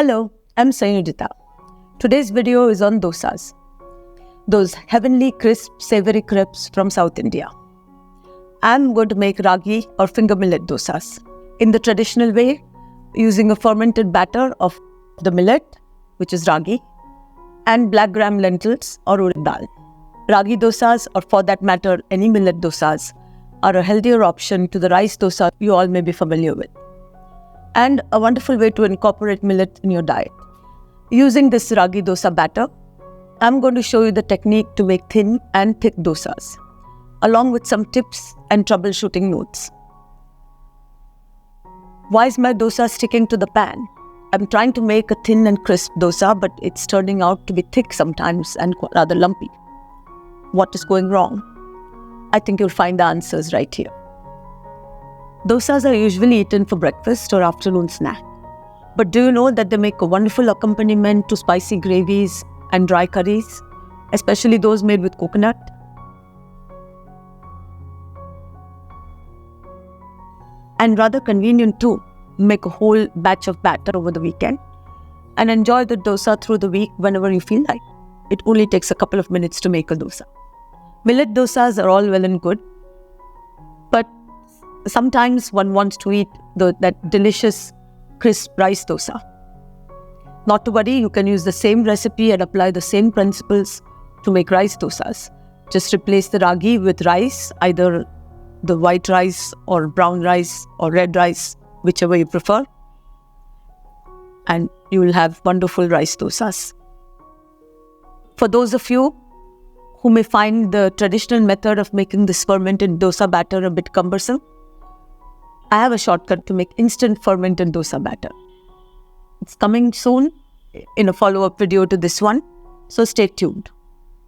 Hello, I'm Sayujita. Today's video is on dosas, those heavenly crisp savory crepes from South India. I'm going to make ragi or finger millet dosas in the traditional way, using a fermented batter of the millet, which is ragi, and black gram lentils or urad dal. Ragi dosas, or for that matter any millet dosas, are a healthier option to the rice dosa you all may be familiar with, and a wonderful way to incorporate millet in your diet. Using this ragi dosa batter, I'm going to show you the technique to make thin and thick dosas, along with some tips and troubleshooting notes. Why is my dosa sticking to the pan? I'm trying to make a thin and crisp dosa, but it's turning out to be thick sometimes and rather lumpy. What is going wrong? I think you'll find the answers right here. Dosas are usually eaten for breakfast or afternoon snack. But do you know that they make a wonderful accompaniment to spicy gravies and dry curries, especially those made with coconut? And rather convenient too. Make a whole batch of batter over the weekend and enjoy the dosa through the week whenever you feel like. It only takes a couple of minutes to make a dosa. Millet dosas are all well and good, but sometimes one wants to eat that delicious crisp rice dosa. Not to worry, you can use the same recipe and apply the same principles to make rice dosas. Just replace the ragi with rice, either the white rice or brown rice or red rice, whichever you prefer, and you will have wonderful rice dosas. For those of you who may find the traditional method of making this fermented dosa batter a bit cumbersome, I have a shortcut to make instant fermented dosa batter. It's coming soon in a follow-up video to this one, so stay tuned.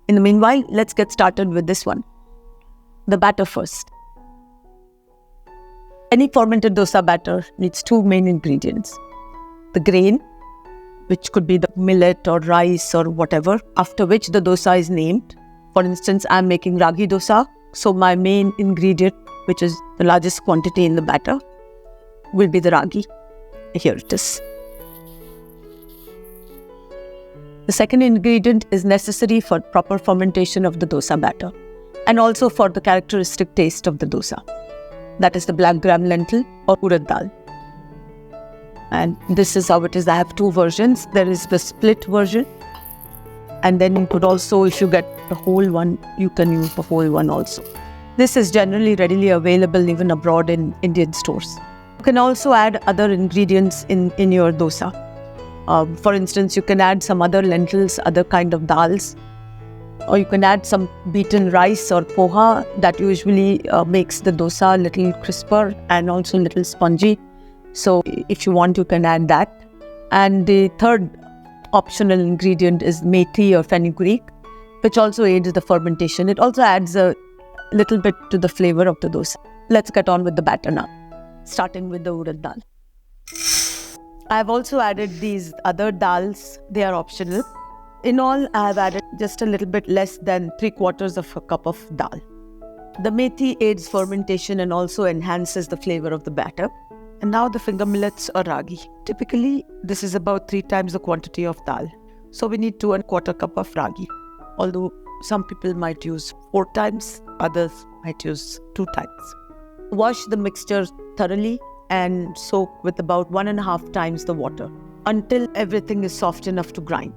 In the meanwhile, let's get started with this one. The batter first. Any fermented dosa batter needs two main ingredients. The grain, which could be the millet or rice or whatever, after which the dosa is named. For instance, I'm making ragi dosa, so my main ingredient, which is the largest quantity in the batter, will be the ragi. Here it is. The second ingredient is necessary for proper fermentation of the dosa batter and also for the characteristic taste of the dosa. That is the black gram lentil or urad dal. And this is how it is. I have two versions. There is the split version, and then you could also, if you get the whole one, you can use the whole one also. This is generally readily available even abroad in Indian stores. You can also add other ingredients in your dosa. For instance, you can add some other lentils, other kind of dals, or you can add some beaten rice or poha that usually makes the dosa a little crisper and also a little spongy. So if you want, you can add that. And the third optional ingredient is methi or fenugreek, which also aids the fermentation. It also adds a little bit to the flavor of the dosa. Let's get on with the batter now, starting with the urad dal. I have also added these other dals. They are optional. In all, I have added just a little bit less than 3/4 of a cup of dal. The methi aids fermentation and also enhances the flavor of the batter. And now the finger millets or ragi. Typically, this is about 3 times the quantity of dal. So we need 2¼ cup of ragi. Although some people might use 4 times, others might use 2 times. Wash the mixture thoroughly and soak with about 1½ times the water until everything is soft enough to grind.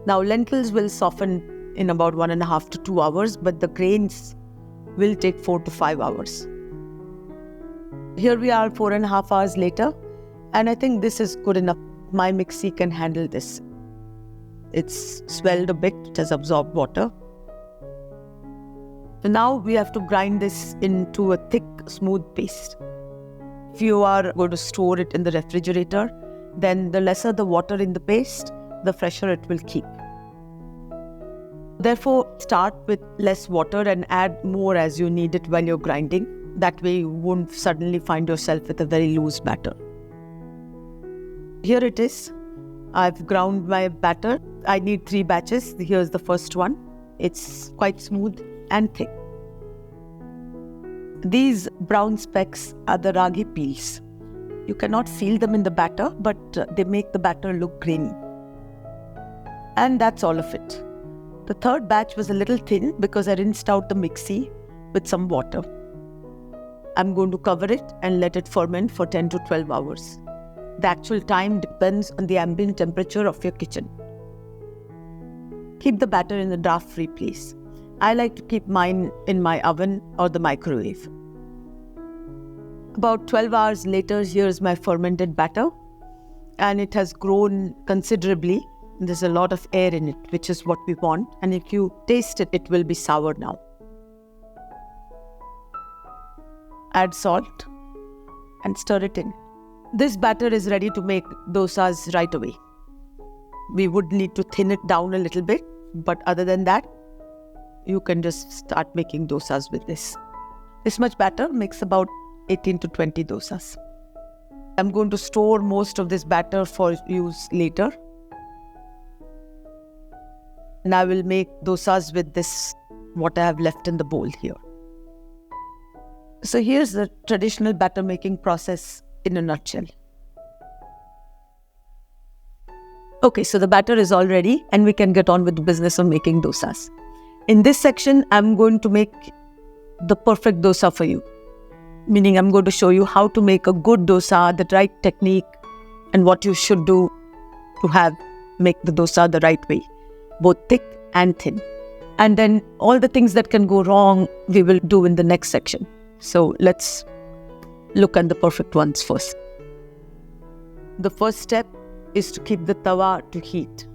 Now lentils will soften in about 1½ to 2 hours, but the grains will take 4 to 5 hours. Here we are 4½ hours later, and I think this is good enough. My mixie can handle this. It's swelled a bit, it has absorbed water. So now we have to grind this into a thick, smooth paste. If you are going to store it in the refrigerator, then the lesser the water in the paste, the fresher it will keep. Therefore, start with less water and add more as you need it while you're grinding. That way you won't suddenly find yourself with a very loose batter. Here it is. I've ground my batter. I need 3 batches. Here's the first one. It's quite smooth and thick. These brown specks are the ragi peels. You cannot feel them in the batter, but they make the batter look grainy. And that's all of it. The third batch was a little thin because I rinsed out the mixie with some water. I'm going to cover it and let it ferment for 10 to 12 hours. The actual time depends on the ambient temperature of your kitchen. Keep the batter in a draft-free place. I like to keep mine in my oven or the microwave. About 12 hours later, here's my fermented batter, and it has grown considerably. There's a lot of air in it, which is what we want, and if you taste it, it will be sour now. Add salt and stir it in. This batter is ready to make dosas right away. We would need to thin it down a little bit, but other than that, you can just start making dosas with this. This much batter makes about 18 to 20 dosas. I'm going to store most of this batter for use later. And I will make dosas with this, what I have left in the bowl here. So here's the traditional batter making process in a nutshell. Okay, so the batter is all ready and we can get on with the business of making dosas. In this section, I'm going to make the perfect dosa for you. Meaning I'm going to show you how to make a good dosa, the right technique, and what you should do to make the dosa the right way, both thick and thin. And then all the things that can go wrong, we will do in the next section. So let's look at the perfect ones first. The first step is to keep the tawa to heat.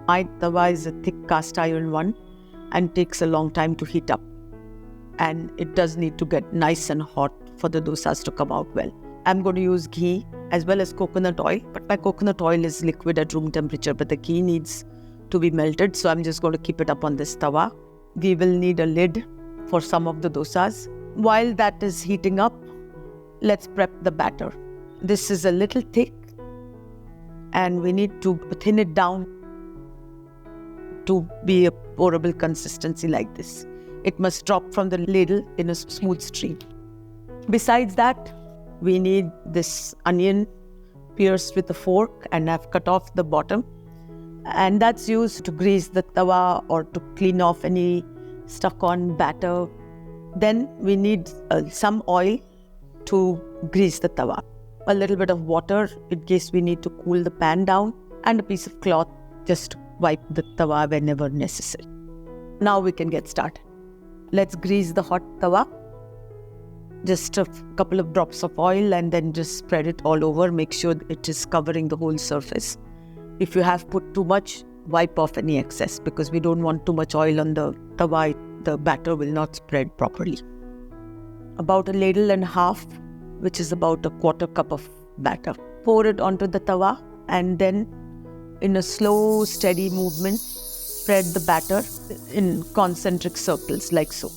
My tawa is a thick cast iron one and takes a long time to heat up. And it does need to get nice and hot for the dosas to come out well. I'm going to use ghee as well as coconut oil, but my coconut oil is liquid at room temperature, but the ghee needs to be melted, so I'm just going to keep it up on this tawa. We will need a lid for some of the dosas. While that is heating up, let's prep the batter. This is a little thick and we need to thin it down to be a pourable consistency like this. It must drop from the ladle in a smooth stream. Besides that, we need this onion pierced with a fork, and I've cut off the bottom. And that's used to grease the tawa or to clean off any stuck-on batter. Then we need some oil to grease the tawa. A little bit of water in case we need to cool the pan down, and a piece of cloth just to wipe the tawa whenever necessary. Now we can get started. Let's grease the hot tawa. Just a couple of drops of oil and then just spread it all over. Make sure it is covering the whole surface. If you have put too much, wipe off any excess because we don't want too much oil on the tawa. The batter will not spread properly. About a ladle and a half, which is about a quarter cup of batter. Pour it onto the tawa and then in a slow, steady movement, spread the batter in concentric circles like so.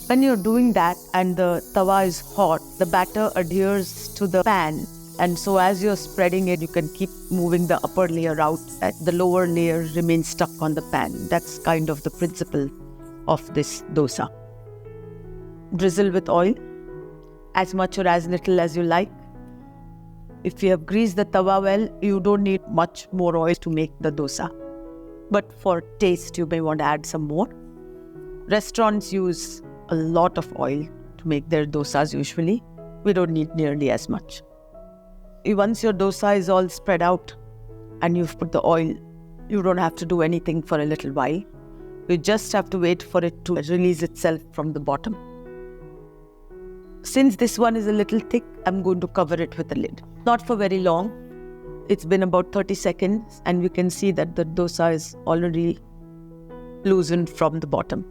When you're doing that and the tawa is hot, the batter adheres to the pan, and so as you're spreading it, you can keep moving the upper layer out and the lower layer remains stuck on the pan. That's kind of the principle of this dosa. Drizzle with oil, as much or as little as you like. If you have greased the tawa well, you don't need much more oil to make the dosa. But for taste, you may want to add some more. Restaurants use a lot of oil to make their dosas usually. We don't need nearly as much. Once your dosa is all spread out and you've put the oil, you don't have to do anything for a little while. You just have to wait for it to release itself from the bottom. Since this one is a little thick, I'm going to cover it with a lid. Not for very long. It's been about 30 seconds and we can see that the dosa is already loosened from the bottom.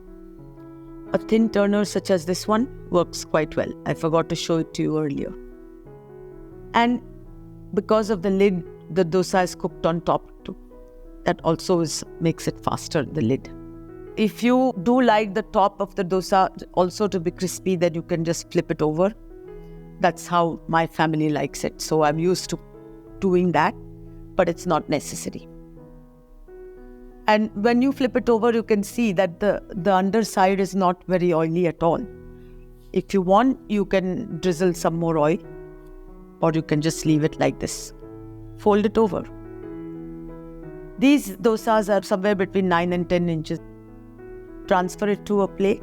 A thin turner such as this one works quite well. I forgot to show it to you earlier. And because of the lid, the dosa is cooked on top too. That also makes it faster, the lid. If you do like the top of the dosa also to be crispy, then you can just flip it over. That's how my family likes it. So I'm used to doing that, but it's not necessary. And when you flip it over, you can see that the underside is not very oily at all. If you want, you can drizzle some more oil. or you can just leave it like this. Fold it over. These dosas are somewhere between 9 and 10 inches. Transfer it to a plate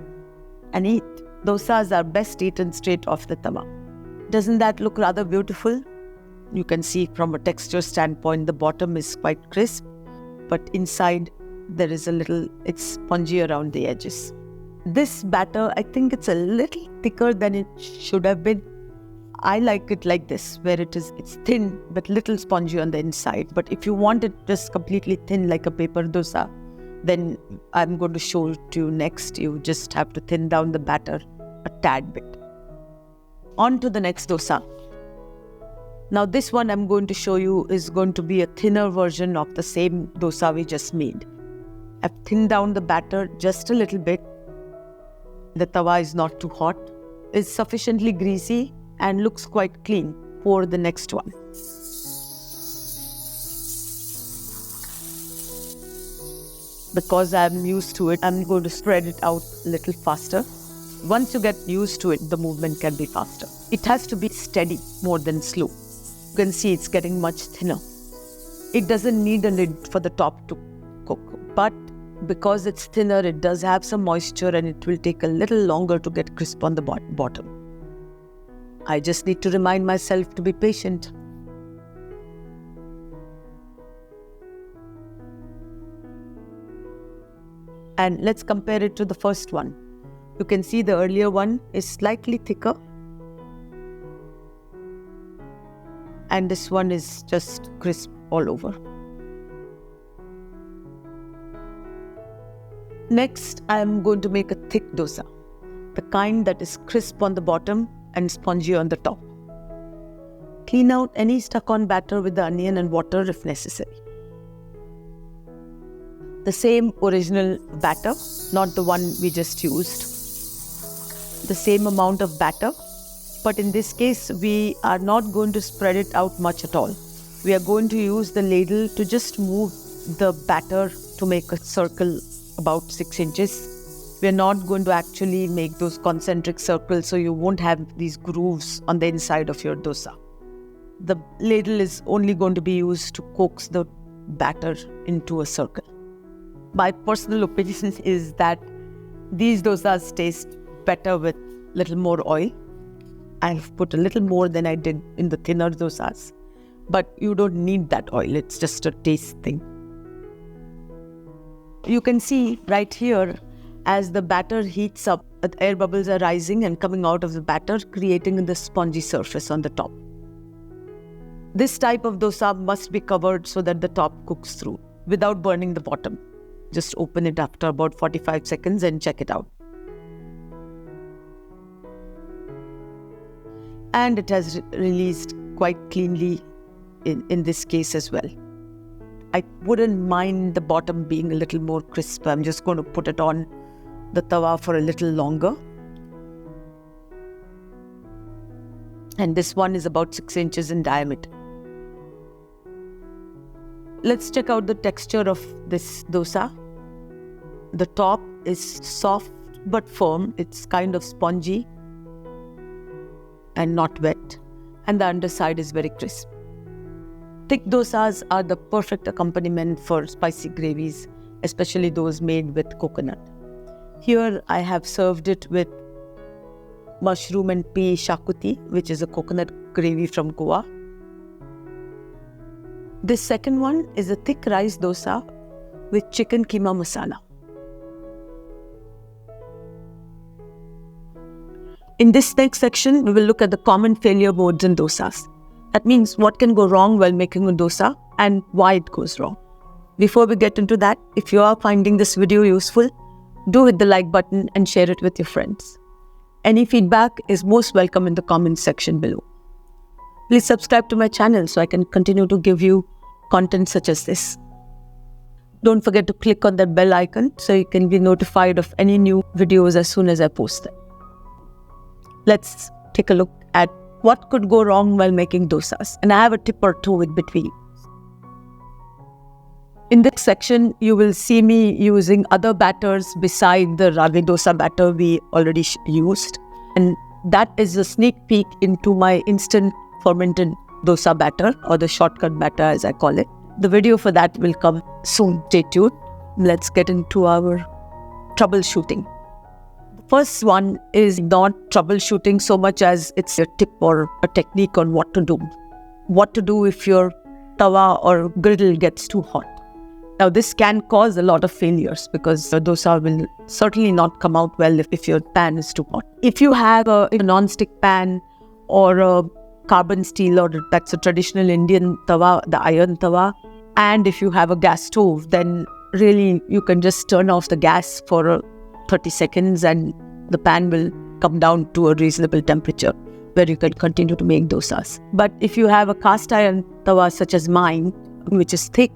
and eat. Dosas are best eaten straight off the tawa. Doesn't that look rather beautiful? You can see from a texture standpoint, the bottom is quite crisp, but inside there is it's spongy around the edges. This batter, I think it's a little thicker than it should have been. I like it like this, where it's thin but little spongy on the inside. But if you want it just completely thin like a paper dosa, then I'm going to show it to you next. You just have to thin down the batter a tad bit. On to the next dosa. Now this one I'm going to show you is going to be a thinner version of the same dosa we just made. I've thinned down the batter just a little bit. The tawa is not too hot. It's sufficiently greasy and looks quite clean. Pour the next one. Because I'm used to it, I'm going to spread it out a little faster. Once you get used to it, the movement can be faster. It has to be steady more than slow. You can see it's getting much thinner. It doesn't need a lid for the top to cook, but because it's thinner, it does have some moisture and it will take a little longer to get crisp on the bottom. I just need to remind myself to be patient. And let's compare it to the first one. You can see the earlier one is slightly thicker. And this one is just crisp all over. Next, I am going to make a thick dosa. The kind that is crisp on the bottom and spongy on the top. Clean out any stuck-on batter with the onion and water if necessary. The same original batter, not the one we just used. The same amount of batter, but in this case, we are not going to spread it out much at all. We are going to use the ladle to just move the batter to make a circle about 6 inches. We are not going to actually make those concentric circles, so you won't have these grooves on the inside of your dosa. The ladle is only going to be used to coax the batter into a circle. My personal opinion is that these dosas taste better with little more oil. I've put a little more than I did in the thinner dosas, but you don't need that oil. It's just a taste thing. You can see right here, as the batter heats up, air bubbles are rising and coming out of the batter, creating the spongy surface on the top. This type of dosa must be covered so that the top cooks through without burning the bottom. Just open it after about 45 seconds and check it out. And it has released quite cleanly in this case as well. I wouldn't mind the bottom being a little more crisp. I'm just going to put it on the tawa for a little longer. And this one is about 6 inches in diameter. Let's check out the texture of this dosa. The top is soft but firm. It's kind of spongy and not wet. And the underside is very crisp. Thick dosas are the perfect accompaniment for spicy gravies, especially those made with coconut. Here I have served it with mushroom and pea shakuti, which is a coconut gravy from Goa. This second one is a thick rice dosa with chicken keema masala. In this next section, we will look at the common failure modes in dosas. That means what can go wrong while making a dosa and why it goes wrong. Before we get into that, if you are finding this video useful, do hit the like button and share it with your friends. Any feedback is most welcome in the comments section below. Please subscribe to my channel so I can continue to give you content such as this. Don't forget to click on that bell icon so you can be notified of any new videos as soon as I post them. Let's take a look at what could go wrong while making dosas, and I have a tip or two in between. In this section, you will see me using other batters beside the ragi dosa batter we already used, and that is a sneak peek into my instant fermented dosa batter, or the shortcut batter as I call it. The video for that will come soon. Stay tuned. Let's get into our troubleshooting. The first one is not troubleshooting so much as it's a tip or a technique on what to do. What to do if your tawa or griddle gets too hot. Now, this can cause a lot of failures because the dosa will certainly not come out well if your pan is too hot. If you have a non-stick pan or a carbon steel, or that's a traditional Indian tawa, the iron tawa, and if you have a gas stove, then really you can just turn off the gas for 30 seconds and the pan will come down to a reasonable temperature where you can continue to make dosas. But if you have a cast iron tawa such as mine, which is thick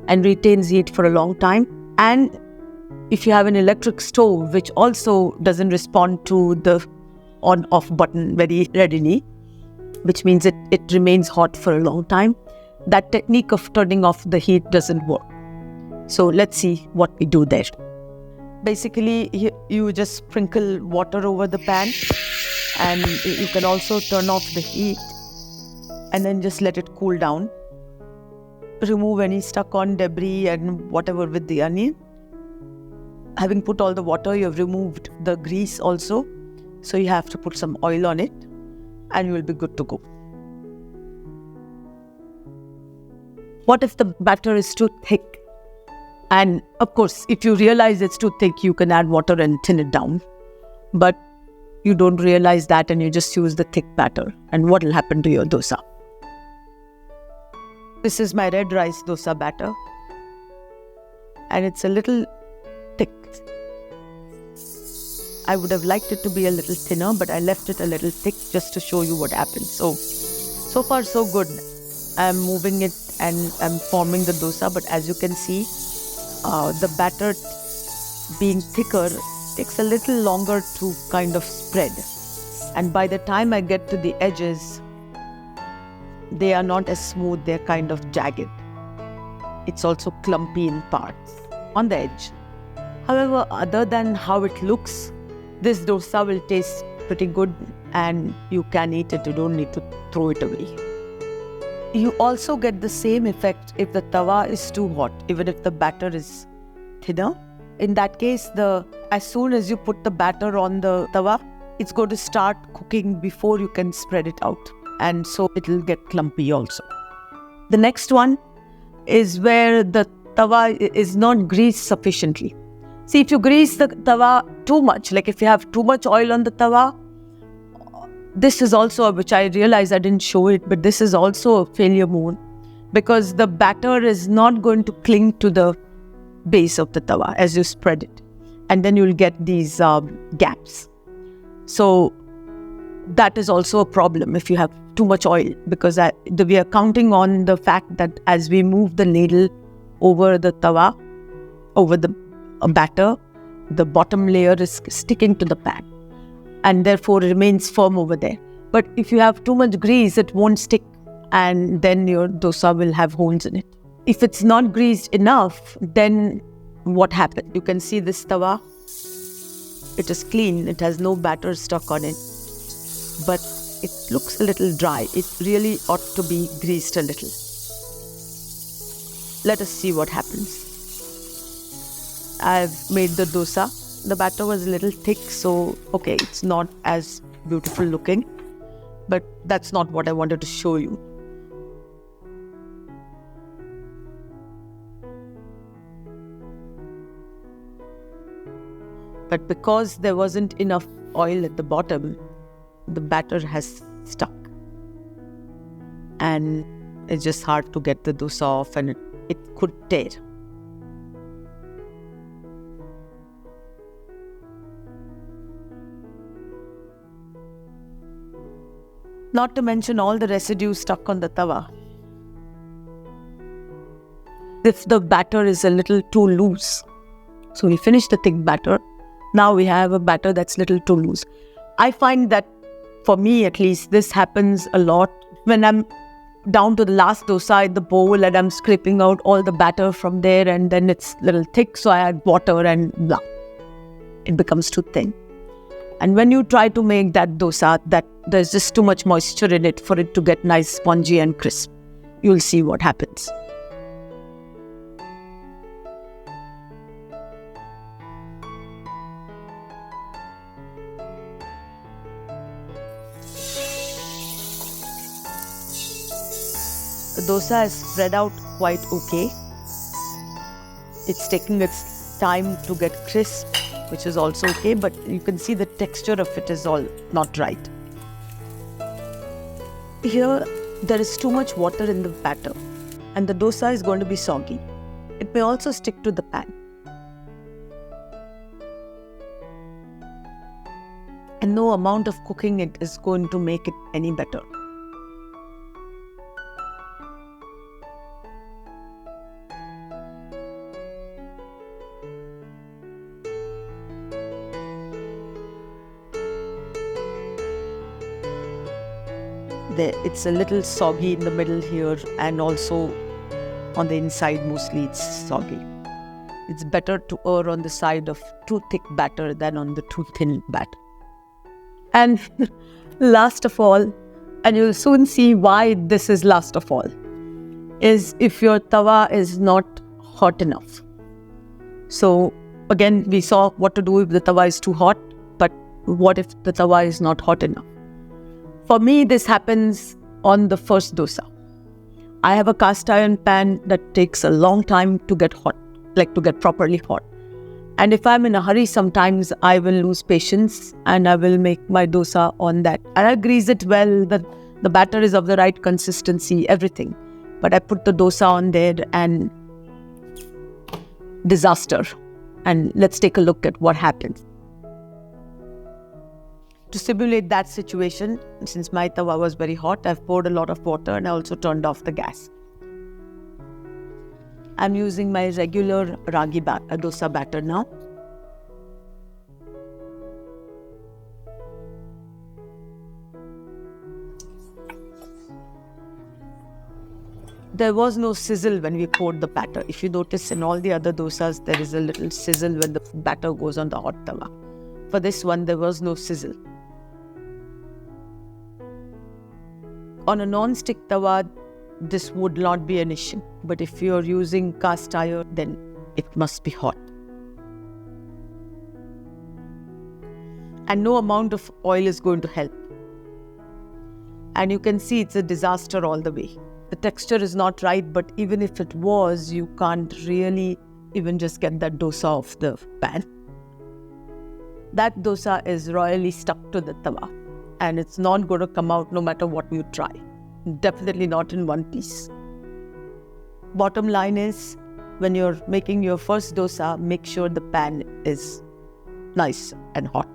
and retains heat for a long time, and if you have an electric stove which also doesn't respond to the on-off button very readily, which means it remains hot for a long time, that technique of turning off the heat doesn't work. So let's see what we do there. Basically, you just sprinkle water over the pan, and you can also turn off the heat and then just let it cool down. Remove any stuck-on debris and whatever with the onion. Having put all the water, you have removed the grease also. So you have to put some oil on it and you will be good to go. What if the batter is too thick? And of course, if you realize it's too thick, you can add water and thin it down. But you don't realize that and you just use the thick batter. And what will happen to your dosa? This is my red rice dosa batter. And it's a little thick. I would have liked it to be a little thinner, but I left it a little thick just to show you what happens. So far so good. I'm moving it and I'm forming the dosa, but as you can see, the batter being thicker takes a little longer to kind of spread. And by the time I get to the edges, they are not as smooth, they're kind of jagged. It's also clumpy in parts on the edge. However, other than how it looks, this dosa will taste pretty good and you can eat it, you don't need to throw it away. You also get the same effect if the tawa is too hot, even if the batter is thinner. In that case, as soon as you put the batter on the tawa, it's going to start cooking before you can spread it out. And so it will get clumpy also. The next one is where the tawa is not greased sufficiently. See, if you grease the tawa too much, like if you have too much oil on the tawa, this is also, which I realized I didn't show it, but this is also a failure mode because the batter is not going to cling to the base of the tawa as you spread it. And then you'll get these gaps. So that is also a problem if you have too much oil, because we are counting on the fact that as we move the ladle over the tawa, over the batter, the bottom layer is sticking to the pan and therefore remains firm over there. But if you have too much grease, it won't stick and then your dosa will have holes in it. If it's not greased enough, then what happens? You can see this tawa, it is clean, it has no batter stuck on it, but it looks a little dry. It really ought to be greased a little. Let us see what happens. I've made the dosa. The batter was a little thick, so okay, it's not as beautiful looking, but that's not what I wanted to show you. But because there wasn't enough oil at the bottom, the batter has stuck. And it's just hard to get the dosa off and it could tear. Not to mention all the residue stuck on the tawa. If the batter is a little too loose. So we finished the thick batter. Now we have a batter that's a little too loose. I find that, for me at least, this happens a lot when I'm down to the last dosa in the bowl and I'm scraping out all the batter from there and then it's a little thick, so I add water and blah. It becomes too thin. And when you try to make that dosa, that there's just too much moisture in it for it to get nice, spongy and crisp. You'll see what happens. The dosa is spread out quite okay. It's taking its time to get crisp, which is also okay, but you can see the texture of it is all not right. Here, there is too much water in the batter, and the dosa is going to be soggy. It may also stick to the pan. And no amount of cooking it is going to make it any better. It's a little soggy in the middle here, and also on the inside mostly it's soggy. It's better to err on the side of too thick batter than on the too thin batter. And last of all, and you'll soon see why this is last of all, is if your tawa is not hot enough. So again, we saw what to do if the tawa is too hot, but what if the tawa is not hot enough? For me, this happens on the first dosa. I have a cast iron pan that takes a long time to get hot, like to get properly hot. And if I'm in a hurry, sometimes I will lose patience and I will make my dosa on that. And I grease it well, the batter is of the right consistency, everything. But I put the dosa on there and disaster. And let's take a look at what happens. To simulate that situation, since my tawa was very hot, I've poured a lot of water and I also turned off the gas. I'm using my regular ragi dosa batter now. There was no sizzle when we poured the batter. If you notice, in all the other dosas, there is a little sizzle when the batter goes on the hot tawa. For this one, there was no sizzle. On a non-stick tawa, this would not be an issue. But if you're using cast iron, then it must be hot. And no amount of oil is going to help. And you can see it's a disaster all the way. The texture is not right, but even if it was, you can't really even just get that dosa off the pan. That dosa is royally stuck to the tawa. And it's not going to come out no matter what you try. Definitely not in one piece. Bottom line is, when you're making your first dosa, make sure the pan is nice and hot.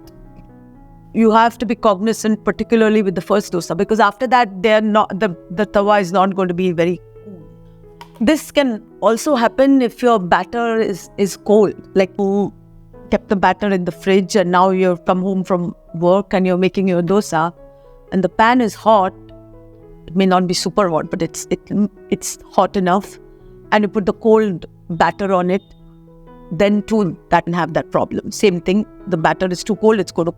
You have to be cognizant, particularly with the first dosa, because after that, the tawa is not going to be very cool. This can also happen if your batter is cold. Like you kept the batter in the fridge and now you've come home from work and you're making your dosa and the pan is hot. It may not be super hot, but it's hot enough, and you put the cold batter on it, then too that can have that problem. Same thing, the batter is too cold, it's going to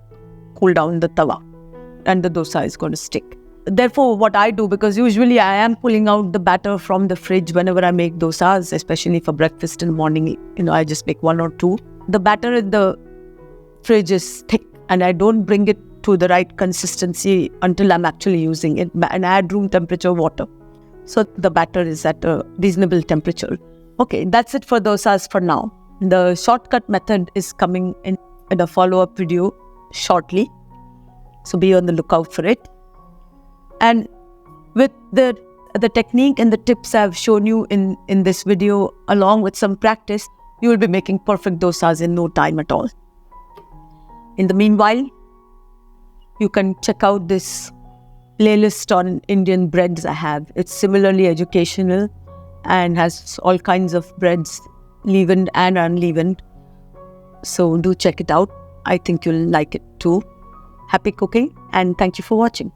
cool down the tawa and the dosa is going to stick. Therefore, what I do, because usually I am pulling out the batter from the fridge whenever I make dosas, especially for breakfast in the morning, I just make one or two. The batter in the fridge is thick and I don't bring it to the right consistency until I'm actually using it, and I add room temperature water. So the batter is at a reasonable temperature. Okay, that's it for dosas for now. The shortcut method is coming in a follow-up video shortly. So be on the lookout for it. And with the technique and the tips I've shown you in this video, along with some practice, you will be making perfect dosas in no time at all. In the meanwhile, you can check out this playlist on Indian breads I have. It's similarly educational and has all kinds of breads, leavened and unleavened. So do check it out. I think you'll like it too. Happy cooking and thank you for watching.